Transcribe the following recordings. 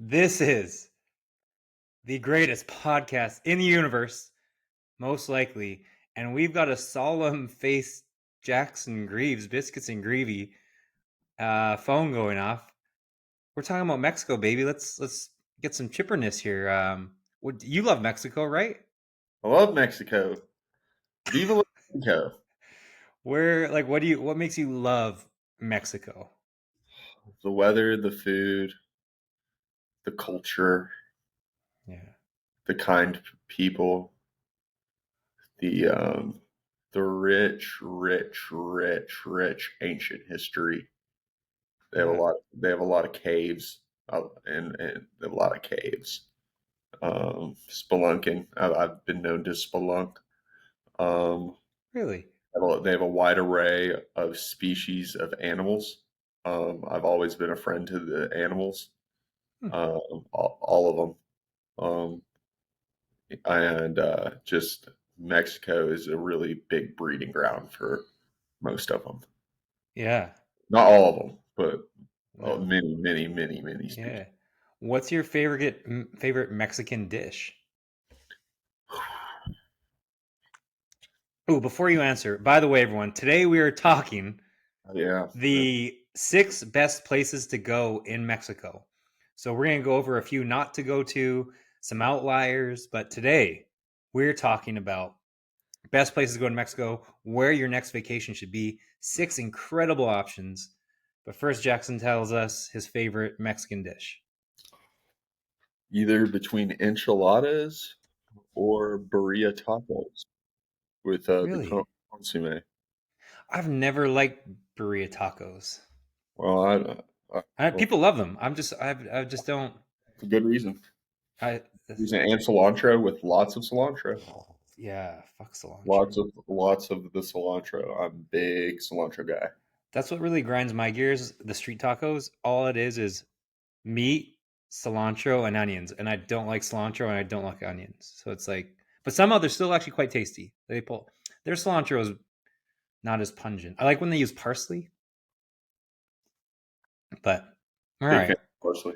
This is the greatest podcast in the universe, most likely. And we've got a solemn faced Jackson Greaves, Biscuits and Gravy phone going off. We're talking about Mexico, baby. Let's get some chipperness here. You love Mexico, right? I love Mexico. Viva la Mexico. What makes you love Mexico? The weather, the food, the culture, Yeah. the kind people, the um, the rich ancient history. They have a Yeah. lot. They have a lot of caves, and they have a lot of caves. Spelunking. I've been known to spelunk. Um, Really? they have a wide array of species of animals. I've always been a friend to the animals. Hmm. All of them. And just Mexico is a really big breeding ground for most of them. Yeah. Not all of them, but No. many species. Yeah. What's your favorite Mexican dish? Oh, before you answer, by the way, everyone, today we are talking Yeah, the 6 best places to go in Mexico. So we're going to go over a few not to go to, some outliers, but today we're talking about best places to go in Mexico, where your next vacation should be, 6 incredible options. But first, Jackson tells us his favorite Mexican dish. either between enchiladas or burrito tacos with the Really? consomme. I've never liked burrito tacos. Well, well, People love them. I just don't. for good reason. I Using and cilantro with lots of cilantro. yeah, fuck cilantro. Lots of the cilantro. I'm a big cilantro guy. That's what really grinds my gears. The street tacos, all it is meat, cilantro, and onions. And I don't like cilantro and I don't like onions. So it's like, but somehow they're still actually quite tasty. Their cilantro is not as pungent. I like when they use parsley, but all Big fan right. of parsley.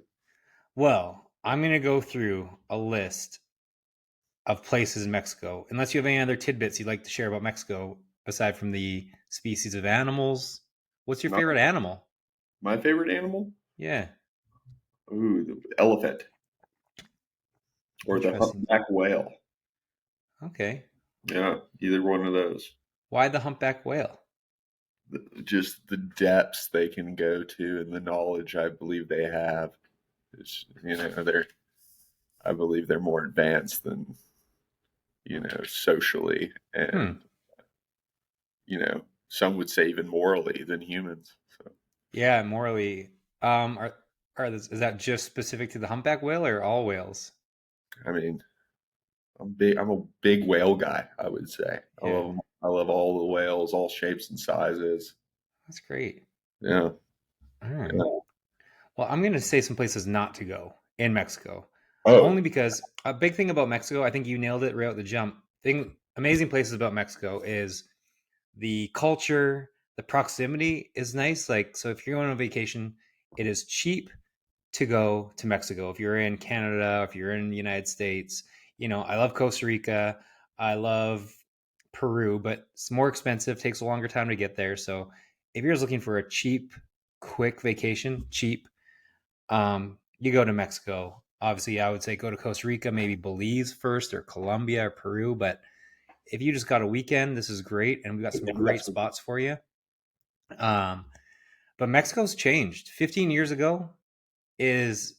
Well, I'm gonna go through a list of places in Mexico. Unless you have any other tidbits you'd like to share about Mexico aside from the species of animals. What's your Not favorite animal? my favorite animal. Yeah, Ooh, the elephant or the interesting. humpback whale. Okay. Yeah, either one of those. Why the humpback whale? Just the depths they can go to and the knowledge I believe they have. It's, they're I believe they're more advanced than socially Hmm. and some would say even morally than humans. So Yeah, morally. Is that just specific to the humpback whale or all whales? I mean, I'm a big whale guy. I would say I Yeah, love 'em. I love all the whales, all shapes and sizes. that's great. Yeah, All right. yeah. Well, I'm going to say some places not to go in Mexico, only Oh, because a big thing about Mexico, I think you nailed it right out the jump. Amazing places about Mexico is the culture, the proximity is nice. Like, so if you're going on vacation, it is cheap to go to Mexico. If you're in Canada, if you're in the United States, I love Costa Rica, I love Peru, but it's more expensive, takes a longer time to get there. So if you're just looking for a cheap, quick vacation, you go to Mexico. Obviously, I would say go to Costa Rica, maybe Belize first, or Colombia or Peru. But if you just got a weekend, this is great, and we've got some great spots for you. Um, but Mexico's changed. 15 years ago is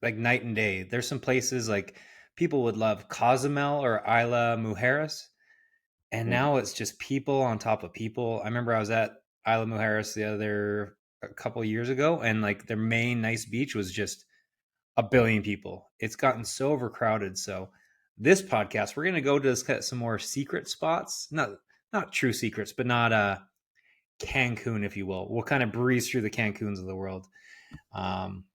like night and day. There's some places like people would love Cozumel or Isla Mujeres, and now it's just people on top of people. I remember I was at Isla Mujeres a couple years ago, and like their main nice beach was just a billion people. It's gotten so overcrowded. So this podcast, we're gonna go to some more secret spots, not true secrets, but not Cancun, if you will. We'll kind of breeze through the Cancuns of the world. Um,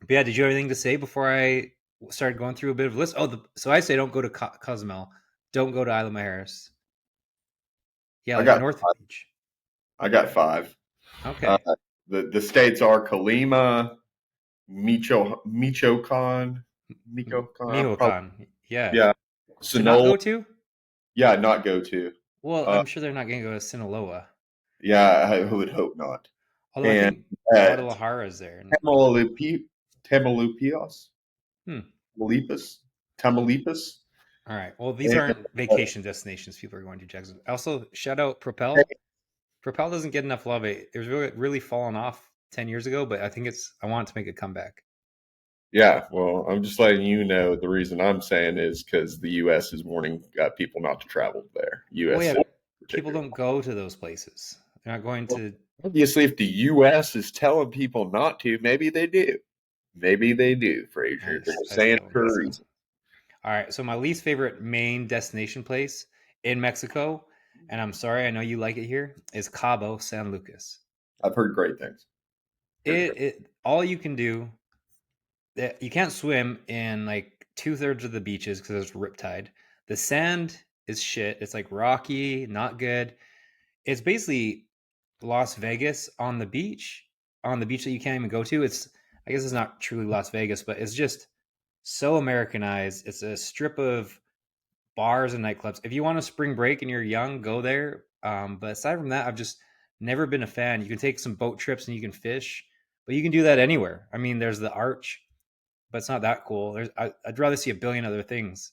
but yeah, did you have anything to say before I started going through a bit of a list? So I say don't go to Cozumel, don't go to Isla Mujeres. Yeah, I like got North Beach. I got five. Uh, Okay. the states are Colima, Michoacan, probably, Mihokan. Yeah. yeah. To not Sonoma, go to? yeah, not go to. Well, Uh, I'm sure they're not going to go to Sinaloa. yeah, I would hope not. Although I And think uh, Guadalajara is there. And, Tamaulipas, hmm. Tamaulipas, Tamaulipas, All right. Well, these and aren't uh, vacation destinations people are going to Jackson. Also, shout out hey, Propel. Propel doesn't get enough love. It was really fallen off 10 years ago, but I think I want it to make a comeback. yeah. Well, I'm just letting you know the reason I'm saying is because the U.S. is warning people not to travel there. Well, U.S. yeah, in people particular. don't go to those places. They're not going Well, to. obviously, if the U.S. is telling people not to, maybe they do. Maybe they do, Frazier. They're I saying it still don't think for a so. reason. All right. So, my least favorite main destination place in Mexico, and I'm sorry, I know you like it here, is Cabo San Lucas. I've heard great things. Heard great. It all you can do, you can't swim in like 2/3 of the beaches because it's riptide. The sand is shit. It's like rocky, not good. It's basically Las Vegas on the beach that you can't even go to. I guess it's not truly Las Vegas, but it's just so Americanized. It's a strip of bars and nightclubs. If you want a spring break and you're young, go there. But aside from that, I've just never been a fan. You can take some boat trips and you can fish, but you can do that anywhere. I mean, there's the Arch, but it's not that cool. I'd rather see a billion other things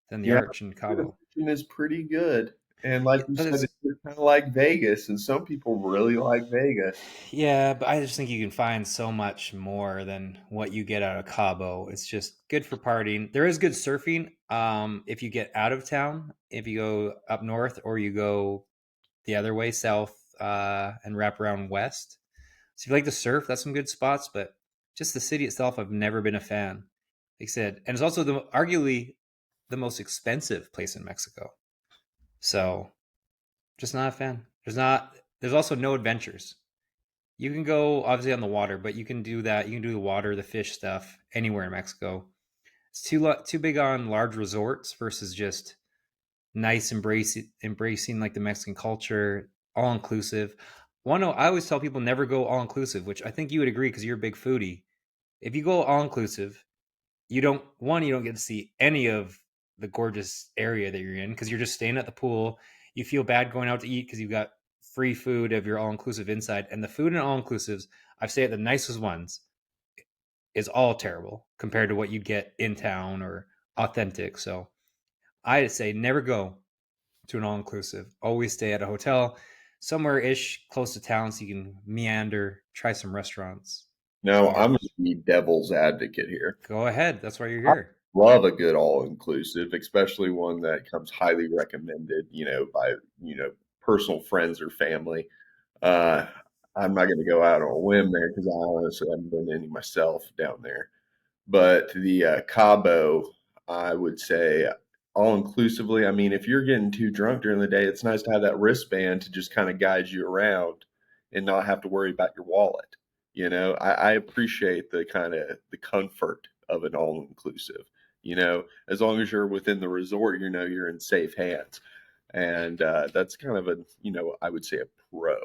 than the Yeah, Arch in Cabo. Houston is pretty good. And like Yeah, you but said, it's it's kind of like Vegas, and some people really like Vegas. Yeah, but I just think you can find so much more than what you get out of Cabo. It's just good for partying. There is good surfing. If you get out of town, if you go up north or you go the other way south, and wrap around west. So if you like to surf, that's some good spots. But just the city itself, I've never been a fan. Like I said, and it's also arguably the most expensive place in Mexico. So just not a fan. There's also no adventures. You can go obviously on the water, but you can do that. You can do the water, the fish stuff anywhere in Mexico. It's too big on large resorts versus just nice embracing like the Mexican culture, all inclusive. I always tell people never go all inclusive, which I think you would agree because you're a big foodie. If you go all inclusive, you don't get to see any of the gorgeous area that you're in because you're just staying at the pool. You feel bad going out to eat because you've got free food of your all inclusive inside, and the food in all inclusives, I've said the nicest ones, is all terrible compared to what you'd get in town or authentic. So I say never go to an all inclusive. Always stay at a hotel somewhere ish close to town so you can meander, try some restaurants, Now, I'm going to bars. be devil's advocate here. Go ahead. That's why you're I here. love a good all inclusive, especially one that comes highly recommended, by, personal friends or family. Uh, I'm not going to go out on a whim there because I honestly haven't been any myself down there. But the Cabo, I would say all inclusively. I mean, if you're getting too drunk during the day, it's nice to have that wristband to just kind of guide you around and not have to worry about your wallet. I appreciate the kind of the comfort of an all inclusive. As long as you're within the resort, you're in safe hands, and that's kind of I would say a pro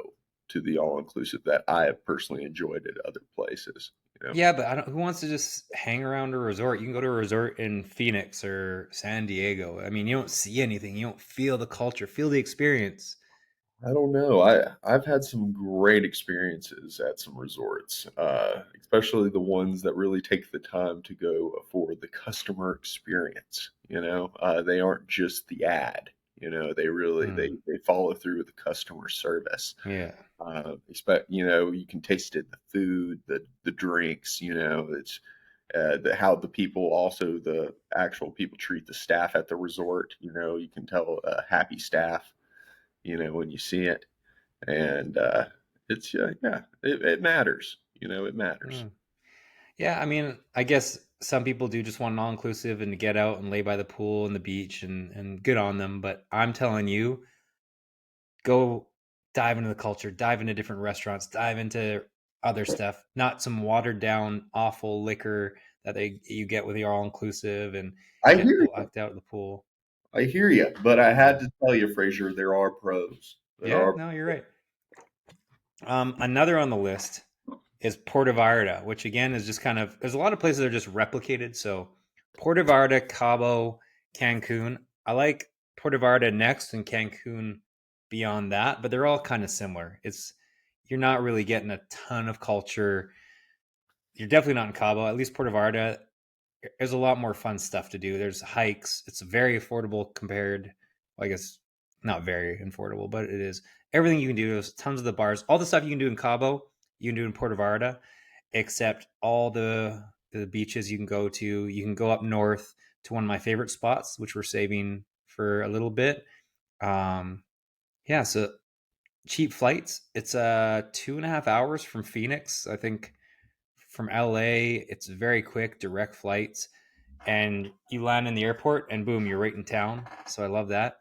to the all inclusive that I have personally enjoyed at other places. Yeah, but I don't, who wants to just hang around a resort? You can go to a resort in Phoenix or San Diego. I mean, you don't see anything. You don't feel the culture, feel the experience. I don't know. I've had some great experiences at some resorts, especially the ones that really take the time to go for the customer experience. They aren't just the ad. They really Hmm. they follow through with the customer service. Yeah. Expect you can taste it, the food, the drinks. It's how the people, also the actual people, treat the staff at the resort. You can tell a happy staff. When you see it, and it's yeah, it matters. It matters. Hmm. Yeah, I mean, I guess some people do just want an all inclusive and to get out and lay by the pool and the beach and good on them. But I'm telling you, go dive into the culture, dive into different restaurants, dive into other stuff, not some watered down awful liquor that you get with your all inclusive and I get hear you. locked out of the pool. I hear you, but I had Yeah. to tell you, Fraser, there are pros. There Yeah, are. no, you're right. Another on the list. is Puerto Vallarta, which again is just kind of, there's a lot of places that are just replicated. So Puerto Vallarta, Cabo, Cancun. I like Puerto Vallarta next and Cancun beyond that, but they're all kind of similar. It's You're not really getting a ton of culture. You're definitely not in Cabo. At least Puerto Vallarta, there's a lot more fun stuff to do. There's hikes. It's very affordable compared, well, I guess not very affordable, but it is. Everything you can do. There's tons of the bars. All the stuff you can do in Cabo, you can do in Puerto Vallarta, except all the beaches you can go to. You can go up north to one of my favorite spots, which we're saving for a little bit. Um, yeah, so cheap flights. It's 2.5 hours from Phoenix. I think from LA, it's very quick, direct flights, and you land in the airport, and boom, you're right in town. So I love that.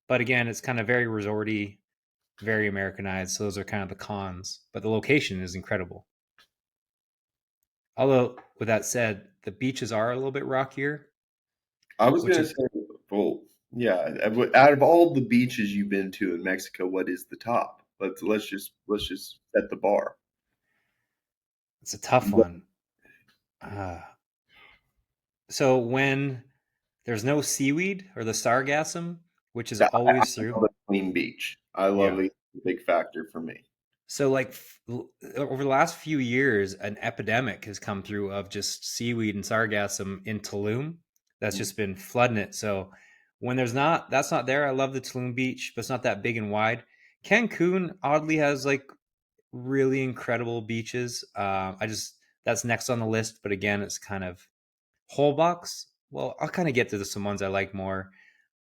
But again, it's kind of very resorty, very Americanized. So those are kind of the cons. But the location is incredible. Although, with that said, the beaches are a little bit rockier, I was which gonna is say, well, yeah. Out of all the beaches you've been to in Mexico, what is the top? Let's just set the bar. it's a tough one. Uh, so when there's no seaweed or the sargassum, which is I always through, love a clean beach. I love yeah. a big factor for me. So, like over the last few years, an epidemic has come through of just seaweed and sargassum in Tulum. That's Mm. just been flooding it. So, when that's not there. I love the Tulum beach, but it's not that big and wide. Cancun oddly has like really incredible beaches. I just That's next on the list, but again, it's kind of whole box. Well, I'll kind of get to some ones I like more.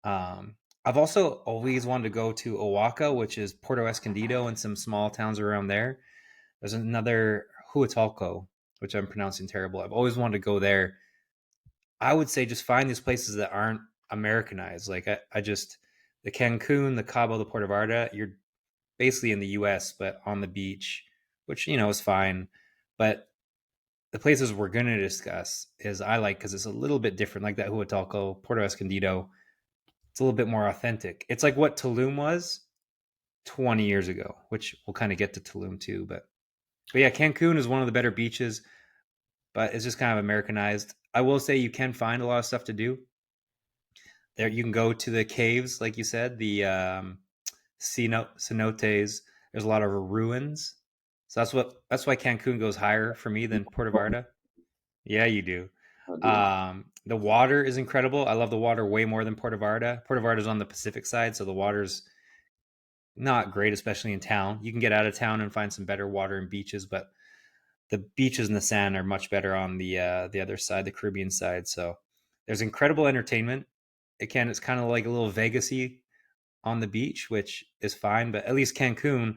Um, I've also always wanted to go to Oaxaca, which is Puerto Escondido and some small towns around there. There's another Huatulco, which I'm pronouncing terrible. I've always wanted to go there. I would say just find these places that aren't Americanized. I just the Cancun, the Cabo, the Puerto Vallarta. You're basically in the U.S. but on the beach, which is fine. But the places we're going to discuss is I like because it's a little bit different, like that Huatulco, Puerto Escondido. It's a little bit more authentic. It's like what Tulum was 20 years ago, which we'll kind of get to Tulum too. But yeah, Cancun is one of the better beaches, but it's just kind of Americanized. I will say you can find a lot of stuff to do there. You can go to the caves, like you said, the cenotes. There's a lot of ruins, so that's why Cancun goes higher for me than Puerto Vallarta. Yeah, you do. I do. The water is incredible. I love the water way more than Puerto Vallarta. Puerto Vallarta is on the Pacific side, so the water's not great, especially in town. You can get out of town and find some better water and beaches, but the beaches and the sand are much better on the other side, the Caribbean side. So there's incredible entertainment. Again, it's kind of like a little Vegasy on the beach, which is fine. But at least Cancun,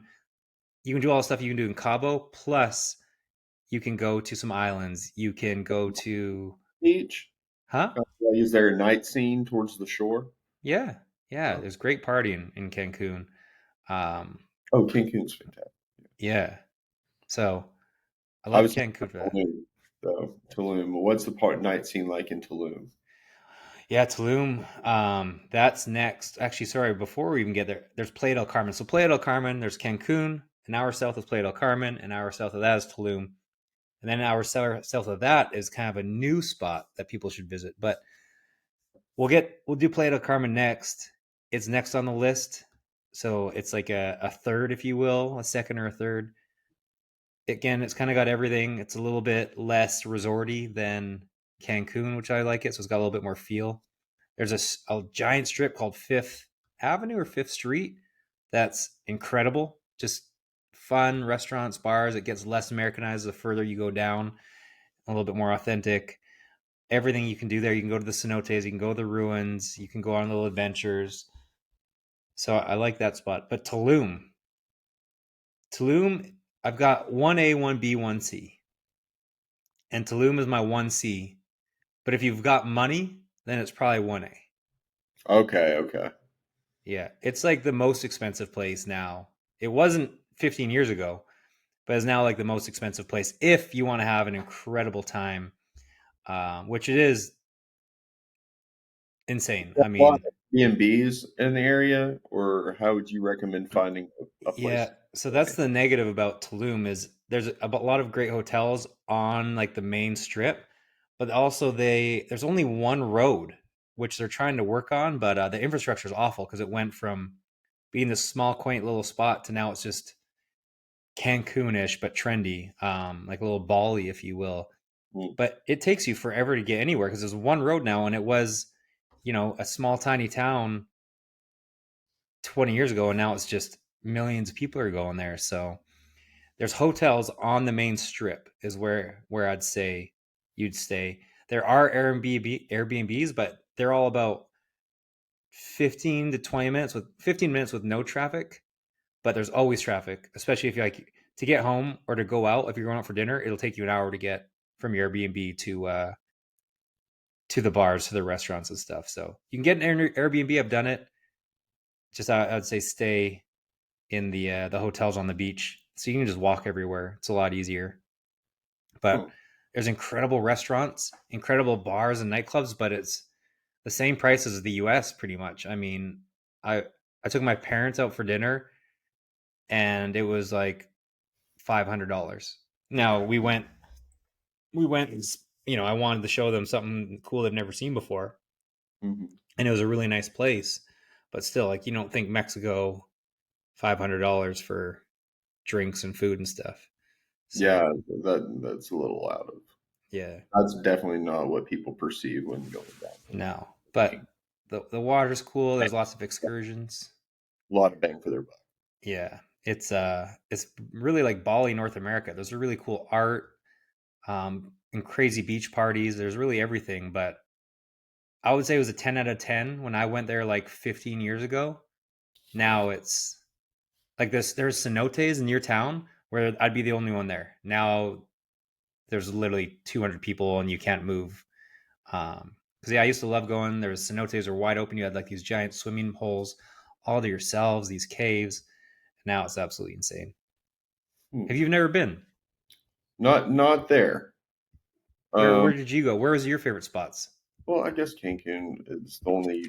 you can do all the stuff you can do in Cabo. Plus, you can go to some islands. You can go to, Beach. huh? Is there a night scene towards the shore? Yeah, yeah. Oh, There's great partying in Cancun. Um, oh, Cancun's fantastic. yeah. So I I love was thinking Cancun for of that. Tulum, though. Tulum. What's the part night scene like in Tulum? Yeah, Tulum. That's next. Actually, sorry, before we even get there, there's Playa del Carmen. So Playa del Carmen, there's Cancun. An hour south is Playa del Carmen. An hour south of that is Tulum. And then an hour south of that is kind of a new spot that people should visit. But we'll do Playa del Carmen next. It's next on the list. So it's like a third, if you will, a second or a third. Again, it's kind of got everything. It's a little bit less resorty than Cancun, which I like it. So it's got a little bit more feel. There's a giant strip called Fifth Avenue or Fifth Street that's incredible. Just fun restaurants, bars. It gets less Americanized the further you go down, a little bit more authentic. Everything you can do there. You can go to the cenotes, you can go to the ruins, you can go on little adventures. So I like that spot. But Tulum, I've got 1A, 1B, 1C. And Tulum is my 1C. But if you've got money, then it's probably 1A. Okay, okay. Yeah, it's like the most expensive place now. It wasn't 15 years ago, but it's now like the most expensive place if you want to have an incredible time, which it is insane. I A lot mean, of B&Bs in the area, or how would you recommend finding a place yeah. to So that's stay? the negative about Tulum is there's a lot of great hotels on like the main strip, but also there's only one road which they're trying to work on, but the infrastructure is awful because it went from being this small, quaint little spot to now it's just Cancunish but trendy, like a little Bali, if you will. Mm. But it takes you forever to get anywhere because there's one road now, and it was, a small, tiny town 20 years ago, and now it's just millions of people are going there. So there's hotels on the main strip is where I'd say you'd stay. There are Airbnbs, but they're all about 15 minutes with no traffic, but there's always traffic, especially if you like to get home or to go out. If you're going out for dinner, it'll take you an hour to get from your Airbnb to the bars, to the restaurants and stuff. So you can get an Airbnb. I've done it. Just I'd say stay in the hotels on the beach, so you can just walk everywhere. It's a lot easier. Hmm. But there's incredible restaurants, incredible bars and nightclubs, but it's the same price as the US pretty much. I mean, I I took my parents out for dinner and it was like $500. Now we went I wanted to show them something cool they've never seen before. Mhm. And it was a really nice place, but still like you don't think Mexico $500 for drinks and food and stuff. So, Yeah, that's a little out of. yeah. That's definitely not what people perceive when going down there. No, Thinking, but the water's cool. "Man, There's lots of excursions. a lot of bang for their buck." Yeah, it's really like Bali, North America. There's a really cool art, and crazy beach parties. There's really everything. But I would say it was a 10 out of 10 when I went there like 15 years ago. Now it's like this. There's cenotes in your town where I'd be the only one there. Now there's literally 200 people and you can't move. Because yeah, I used to love going. There was cenotes are wide open. You had like these giant swimming holes all to yourselves, these caves. Now it's absolutely insane. Hmm. Have you never been? Not there. Where Um, did you go? Where was your favorite spots? well, I guess Cancun is the only.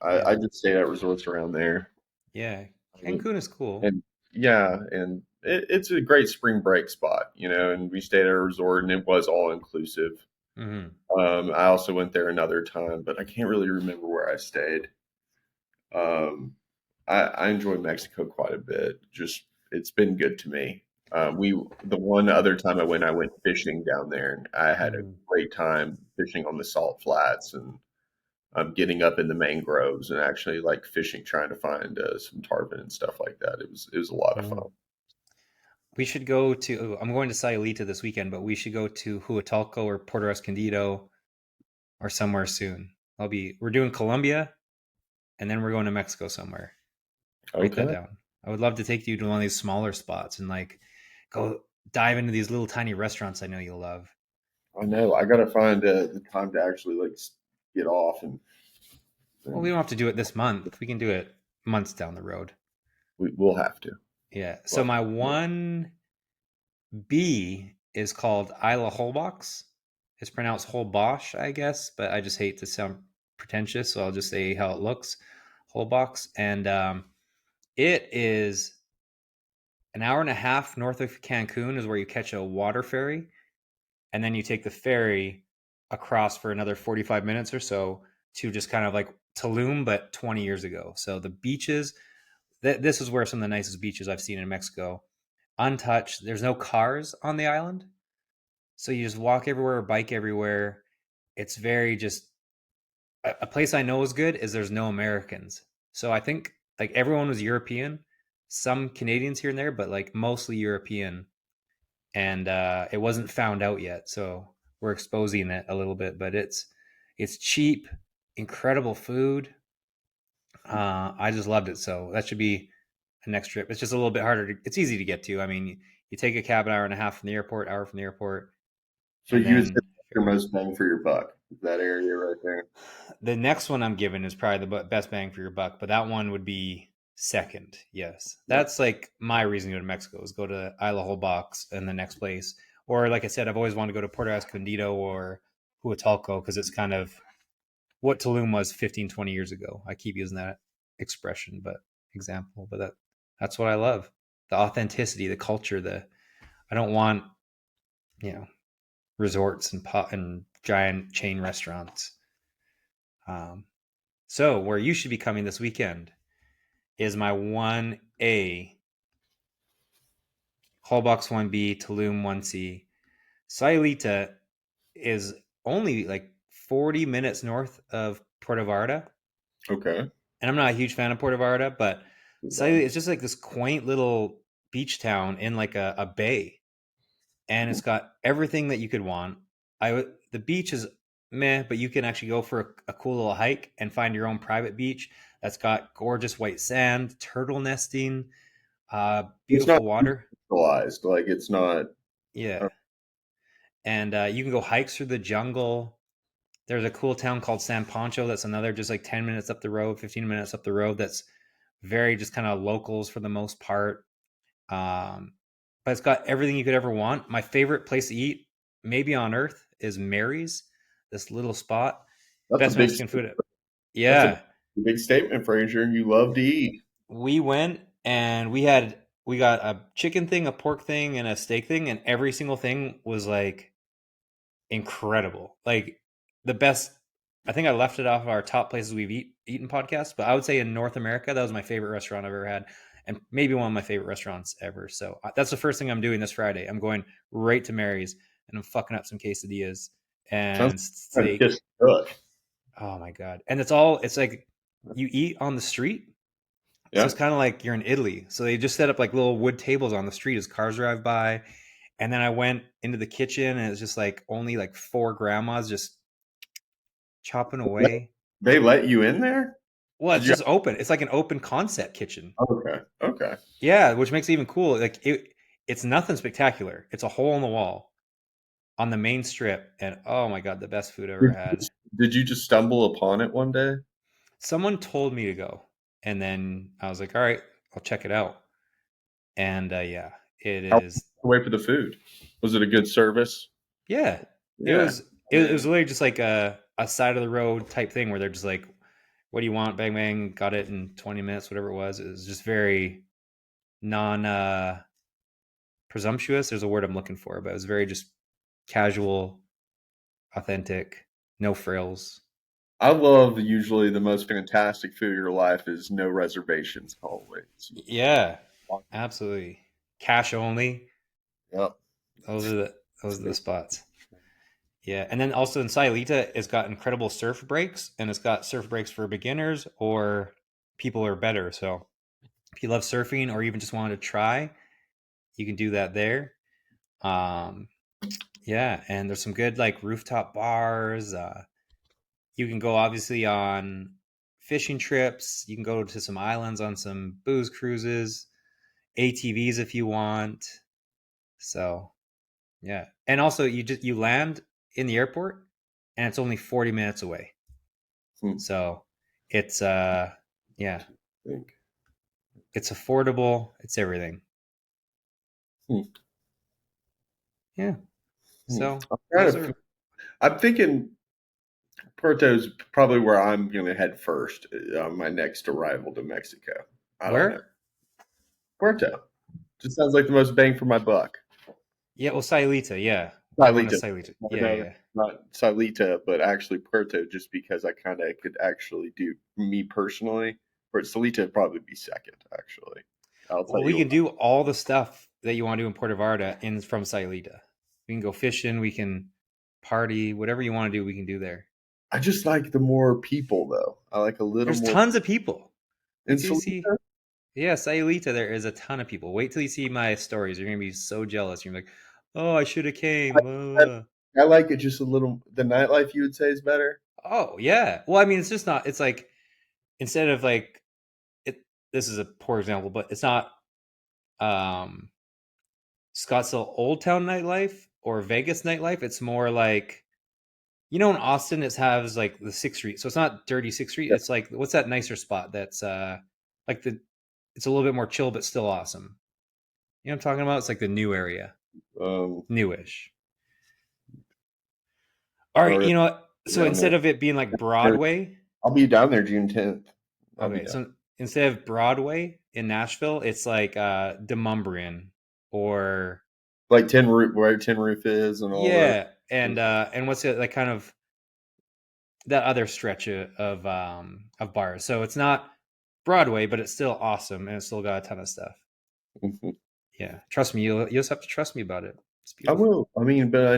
I Yeah, just stayed at resorts around there. yeah. Um, Cancun is cool. and yeah, and it's a great spring break spot, and we stayed at a resort and it was all inclusive. Hmm. I also went there another time, but I can't really remember where I stayed. Um, I enjoy Mexico quite a bit. Just it's been good to me. The one other time I went fishing down there, and I had a Hmm. great time fishing on the salt flats and getting up in the mangroves and actually like fishing, trying to find some tarpon and stuff like that. It was a lot of fun. Hmm. We should go to. I'm going to Sayulita this weekend, but we should go to Huatulco or Puerto Escondido or somewhere soon. We're doing Colombia, and then we're going to Mexico somewhere. Write that Okay, down. I would love to take you to one of these smaller spots and like go dive into these little tiny restaurants I know you'll love. I know. I gotta find the time to actually like get off Well, we and don't have to do it this month. We can do it months down the road. we'll have to. Yeah. So But my one B is called Isla Holbox. It's pronounced Holbox, I guess, but I just hate to sound pretentious, so I'll just say how it looks, Holbox, and it is an hour and a half north of Cancun. Is where you catch a water ferry, and then you take the ferry across for another 45 minutes or so to just kind of like Tulum, but 20 years ago. So the beaches, this is where some of the nicest beaches I've seen in Mexico, untouched. There's no cars on the island. So you just walk everywhere, bike everywhere. It's very just a place I know is good is there's no Americans. So I think like everyone was European, some Canadians here and there, but like mostly European. And it wasn't found out yet. So we're exposing it a little bit, but it's cheap, incredible food. I just loved it. So that should be a next trip. It's just a little bit harder. It's easy to get to. I mean, you take a cab an hour and a half from the airport, hour from the airport, so and you would say then that's your most bang for your buck, that area right there. the next one I'm giving is probably the best bang for your buck. But that one would be second. Yes, Yeah. that's like my reason to go to Mexico is go to Isla Holbox and the next place. Or like I said, I've always wanted to go to Puerto Escondido or Huatulco because it's kind of what Tulum was 15, 20 years ago. I keep using that expression, but example, but that's what I love. The authenticity, the culture, the I I don't want, you know, resorts and giant chain restaurants. Um, so where you should be coming this weekend is my 1A, Holbox 1B, Tulum 1C. Sayulita is only like 40 minutes north of Puerto Vallarta. Okay. And I'm not a huge fan of Puerto Vallarta, but Sayulita is just like this quaint little beach town in like a bay. And it's got everything that you could want. The beach is meh, but you can actually go for a cool little hike and find your own private beach that's got gorgeous white sand, turtle nesting, It's not beautiful water. centralized. Like it's not. Yeah, and you can go hikes through the jungle. There's a cool town called San Pancho that's another just like 10 minutes up the road, 15 minutes up the road. That's very just kind of locals for the most part. Um, but it's got everything you could ever want. My favorite place to eat, maybe on earth, is Mary's. This little spot, That's a best big. Mexican food. That's a Yeah, big statement, Fraser. You love to eat. we went and we got a chicken thing, a pork thing, and a steak thing, and every single thing was like incredible. Like the best. I think I left it off our top places we've eaten podcast, but I would say in North America that was my favorite restaurant I've ever had, and maybe one of my favorite restaurants ever. So that's the first thing I'm doing this Friday. I'm going right to Mary's and I'm fucking up some quesadillas Sounds and like steak. just good. Oh my god! And it's like you eat on the street. So Yeah. it's kind of like you're in Italy. So they just set up like little wood tables on the street as cars drive by. And then I went into the kitchen and it's just like only like four grandmas just chopping away. They let you in there? Well, Did it's you? just open. It's like an open concept kitchen. Okay. Okay. Yeah, which makes it even cool. It's nothing spectacular. It's a hole in the wall on the main strip, and oh my god, the best food I ever had. Did you just stumble upon it one day? Someone told me to go, and then I was like, all right, I'll check it out. And yeah, it How is. away for the food? Was it a good service? Yeah, it Yeah. was. It Yeah. was literally just like a side of the road type thing where they're just like, "What do you want?" Bang bang, got it in 20 minutes, whatever it was. It was just very non presumptuous. There's a word I'm looking for, but it was very just casual, authentic, no frills. I love usually the most fantastic food of your life is no reservations always. Yeah, absolutely. Cash only. Yep. Those are the spots. Yeah, and then also in Sayulita, it's got incredible surf breaks, and it's got surf breaks for beginners or people who are better. So if you love surfing or even just wanted to try, you can do that there. Um, yeah, and there's some good like rooftop bars. You can go obviously on fishing trips. You can go to some islands on some booze cruises, ATVs if you want. So yeah, and also you land in the airport, and it's only 40 minutes away. Hmm. So it's yeah, Think. it's affordable. It's everything. Hmm. Yeah. Hmm. So I'm those kind of. are I'm thinking Puerto's probably where I'm going to head first on my next arrival to Mexico. I don't know. where. Puerto just sounds like the most bang for my buck. Yeah, well, Sayulita. Yeah, we're going to Salita. Sayulita. No, Yeah, no, yeah. not Salita, but actually Puerto, just because I kind of could actually do me personally. But Salita would probably be second, actually. I'll tell Well, we you can what. do all the stuff that you want to do in Puerto Vallarta in from Sayulita. We can go fishing. We can party. Whatever you want to do, we can do there. I just like the more people, though. I like a little There's more tons of people. in Wait till you see. Salita. Yeah, Sayulita. There is a ton of people. Wait till you see my stories. You're gonna be so jealous. You're gonna be like, oh, I should have came. I, I like it just a little. The nightlife, you would say, is better. Oh yeah. Well, I mean, it's just not. It's like instead of like it. This is a poor example, but it's not um Scottsdale Old Town nightlife or Vegas nightlife. It's more like in Austin it has like the Sixth Street, so it's not dirty Sixth Street. Yeah. It's like what's that nicer spot that's like the it's a little bit more chill but still awesome. You know what I'm talking about? It's like the new area, Um, newish. All right, or you know what? So down there. instead of it being like Broadway, I'll be down there June 10th. I'll be okay, down. so instead of Broadway in Nashville, it's like Demumbrian or like Tin Roof, where Tin Roof is, and all that. Yeah, and what's it like? Kind of that other stretch of bars. So it's not Broadway, but it's still awesome, and it's still got a ton of stuff. Mhm. Yeah, trust me. You'll just have to trust me about it. It's I beautiful. will. I mean, but I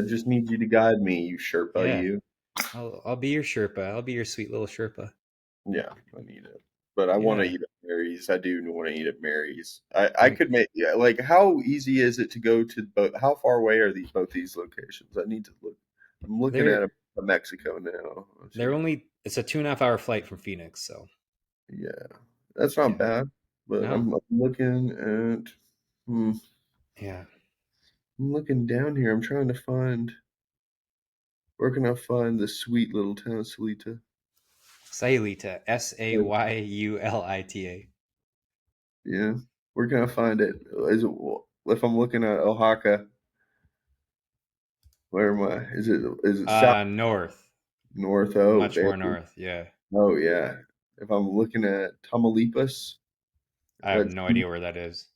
just need you to guide me, you Sherpa, Yeah, you. I'll be your Sherpa. I'll be your sweet little Sherpa. Yeah, I need it. But I want to Yeah, eat at Mary's. I do want to eat at Mary's. I we could make, yeah, like, how easy is it to go to both? How far away are these both these locations? I need to look. I'm looking at they're a Mexico now. Let's they're see. only it's a 2.5 hour flight from Phoenix. So Yeah, that's not yeah, bad. But no, I'm looking at. Hmm, yeah, I'm looking down here. I'm trying to find. Where can I find the sweet little town of Salita? Sayulita, Sayulita. Yeah. Where can I find it? Is it if I'm looking at Oaxaca? Where am I? Is it south, North, north? Oh, much more baby. north. Yeah, Oh, yeah. If I'm looking at Tamaulipas, I have that's no idea where that is.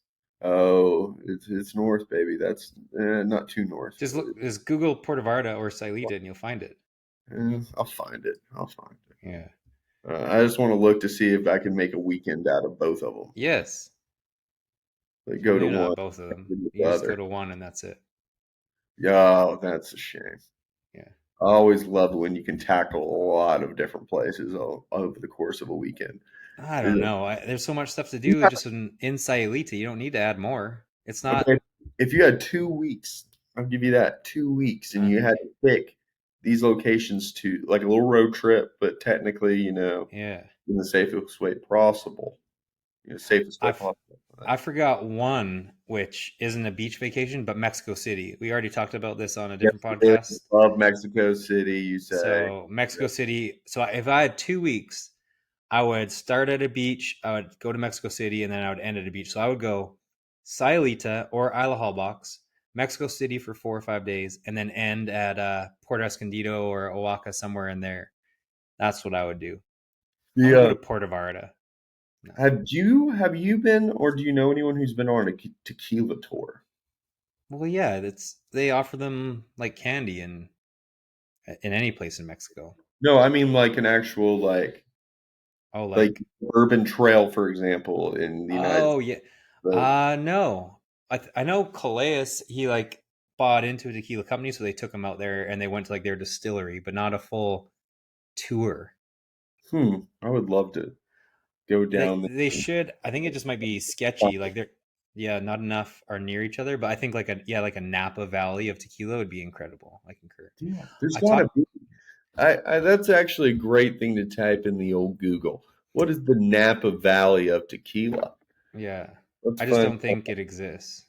it's north, baby. That's not too north. Just look, just Google Puerto Vallarta or Sayulita, and you'll find it. I'll find it. I'll find it. Yeah. I just want to look to see if I can make a weekend out of both of them. Yes. Like go to Maybe one, not both of them. go to You the just go other. to one, and that's it. Yeah, that's a shame. Yeah. I always love when you can tackle a lot of different places over the course of a weekend. I Is don't it- know. There's so much stuff to do Yeah, just in Sayulita. You don't need to add more. It's not. okay. If you had 2 weeks, I'll give you that 2 weeks, and you had Okay. to pick these locations to like a little road trip, but technically, Yeah. in the safest way possible. Safest I way f- possible. I forgot one which isn't a beach vacation, but Mexico City. We already talked about this on a Yes, different you did. podcast. Love Mexico City, you say. So Mexico Yeah. City. So if I had 2 weeks, I would start at a beach. I would go to Mexico City, and then I would end at a beach. So I would go Sayulita or Isla Box, Mexico City for 4 or 5 days, and then end at Puerto Escondido or Oaxaca, somewhere in there. That's what I would do. I wouldn't go Yeah. to Puerto Vallarta. No. Have you been, or do you know anyone who's been on a tequila tour? Well, yeah, that's they offer them like candy in any place in Mexico. No, I mean like an actual Oh, like like urban trail, for example, in the United oh yeah, States. no, I know Calais. He like bought into a tequila company, so they took him out there and they went to like their distillery, but not a full tour. I would love to go down They should. I think it just might be there. sketchy. Like they're yeah, not enough are near each other. But I think like a Napa Valley of tequila would be incredible. I concur. Yeah, there's I got to talked. be. That's actually a great thing to type in the old Google. What is the Napa Valley of tequila? Yeah, Let's I just find. don't think it exists,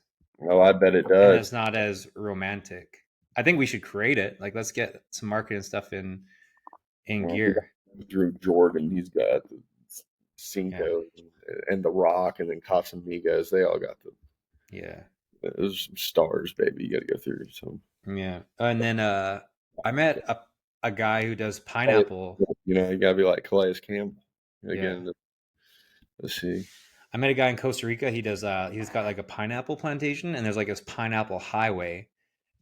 Oh, I bet it and does. it's not as romantic. I think we should create it. Like let's get some marketing stuff in Well, we got gear. Drew Jordan. He's got the Yeah, Cinco and the Rock, and then Casamigos. They all got yeah, those some stars, baby. You got to go through some. yeah. And then I met a guy who does pineapple. You got to be like Calais Campbell. Yeah, Again, let's see. I met a guy in Costa Rica. He's got like a pineapple plantation, and there's like this pineapple highway.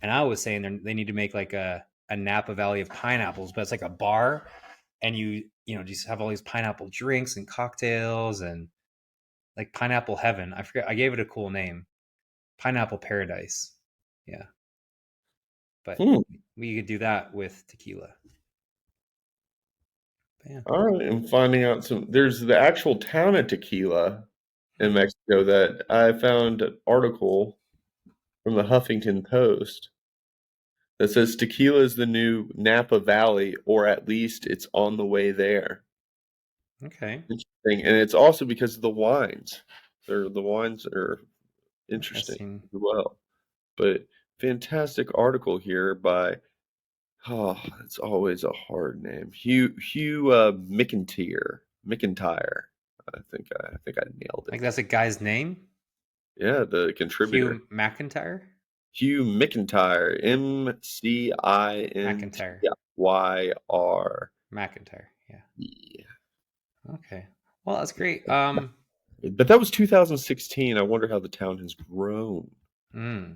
And I was saying they need to make like a Napa Valley of pineapples, but it's like a bar, and you just have all these pineapple drinks and cocktails and like pineapple heaven. I forget. I gave it a cool name, pineapple paradise. Yeah, but Hmm. we could do that with tequila. But yeah. All right, I'm finding out some. There's the actual town of Tequila in Hmm. Mexico that I found an article from the Huffington Post that says tequila is the new Napa Valley, or at least it's on the way there. Okay. Interesting, and it's also because of the wines. The wines are interesting Interesting. as well. But fantastic article here by it's always a hard name. Hugh McIntyre. I think I nailed it. Like that's a guy's name, Yeah, the contributor. Hugh McIntyre. Hugh McIntyre, McIntyre. McIntyre. McIntyre. Yeah. Yeah. Okay. Well, that's great. But that was 2016. I wonder how the town has grown. Mm.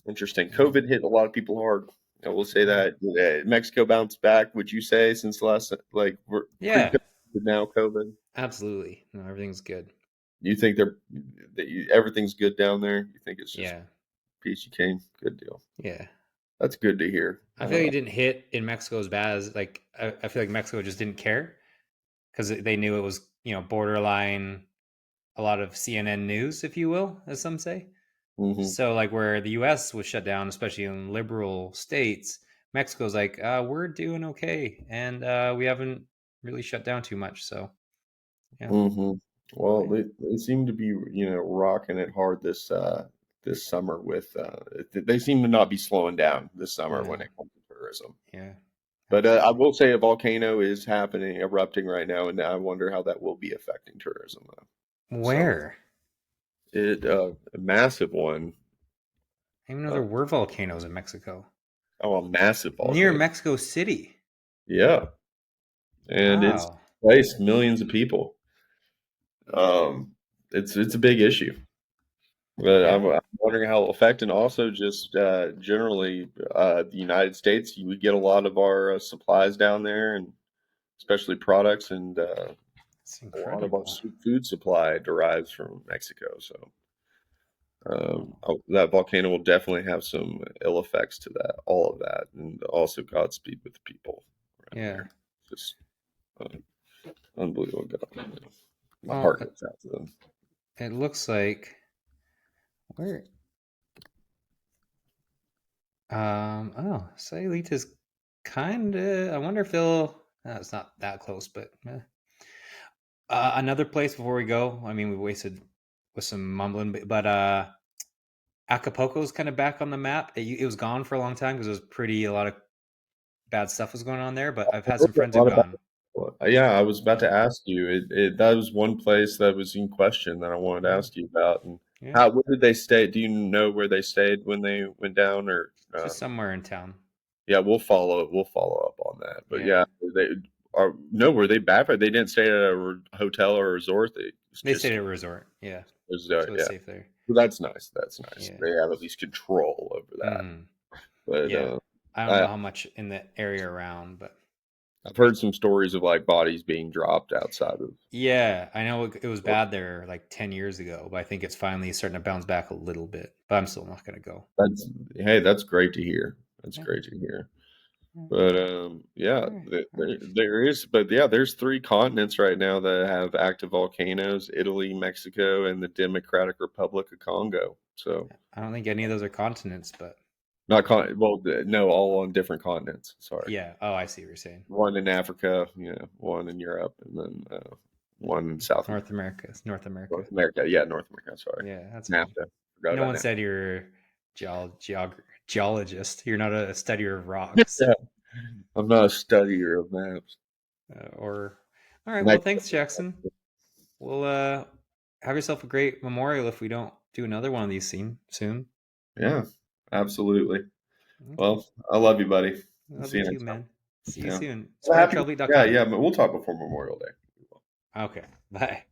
Interesting. Yeah. COVID hit a lot of people hard. I will say Yeah. that. Mexico bounced back. Would you say since last like we're pre-COVID Yeah. to now COVID? Absolutely. No, everything's good. You think everything's good down there? You think it's just Yeah. peachy keen? Good deal. Yeah. That's good to hear. I feel like it didn't hit in Mexico as bad as like I feel like Mexico just didn't care because they knew it was borderline a lot of CNN news, if you will, as some say. Hmm. So like where the U.S. was shut down, especially in liberal states, Mexico's like we're doing okay, and we haven't really shut down too much. So yeah, Hmm. Well, yeah, they seem to be rocking it hard this summer with they seem to not be slowing down this summer when no, it comes to tourism. yeah, But I absolutely. will say a volcano is happening, erupting right now, and I wonder how that will be affecting tourism. So Where? a massive one, I didn't even know uh, there were volcanoes in Mexico oh, a massive near volcano. Mexico City. Yeah, and it's Wow. placed millions of people. Um, it's a big issue. But Yeah. I'm wondering how it'll affect, and also just generally, the United States. We get a lot of our supplies down there, and especially products, and It's a lot of our incredible. food supply derives from Mexico. So Oh, that volcano will definitely have some ill effects to that, all of that, and also Godspeed with the people around yeah. there. Just uh, unbelievable. My Well, heart goes out to them. it looks like where oh, Sayulita is kind of. I wonder if they'll. It's not that close, but another place before we go. I mean, we wasted with some mumbling, but Acapulco's kind of back on the map. It was gone for a long time because it was pretty. A lot of bad stuff was going on there. But I've I had heard some a friends who've lot about gone. yeah, I was about Yeah, to ask you. That was one place that was in question that I wanted to yeah, ask you about. And yeah. how where did they stay? Do you know where they stayed when they went down? Or Just somewhere in town. yeah, we'll follow up on that. But Yeah, yeah, they are no, were they bad? But they didn't stay at a hotel or a resort. They they stayed just at a resort. Yeah, was so it's yeah. safe there. Well, that's nice. That's nice. Yeah. They have at least control over that. Hmm. But Yeah. I don't I know how much in the area around, but I've heard some stories of like bodies being dropped outside of. yeah, I know it was bad there like 10 years ago, but I think it's finally starting to bounce back a little bit. But I'm still not going to go. That's hey, that's great to hear. That's Yeah. great to hear. Yeah. But yeah, All right. All there, right. there is, but yeah, there's three continents right now that have active volcanoes: Italy, Mexico, and the Democratic Republic of Congo. So I don't think any of those are continents, but not well, no, all on different continents. Sorry, yeah. Oh, I see what you're saying. one in Africa, one in Europe, and then one in South North America. It's North America. North America. Yeah, North America. Sorry, Yeah, that's fine. NAFTA. Forgot No about one NAFTA. said you're a geologist. You're not a studier of rocks. Yeah, I'm not a studier of maps. Or, all right. Well, Next, thanks, Jackson. We'll have yourself a great memorial if we don't do another one of these soon. yeah, absolutely. Okay. Well, I love you, buddy. Love See you you too, next time. man. See you Yeah. soon. Well, happy. Yeah, SpiderTravelBeat.com. yeah. But we'll talk before Memorial Day. Okay. Bye.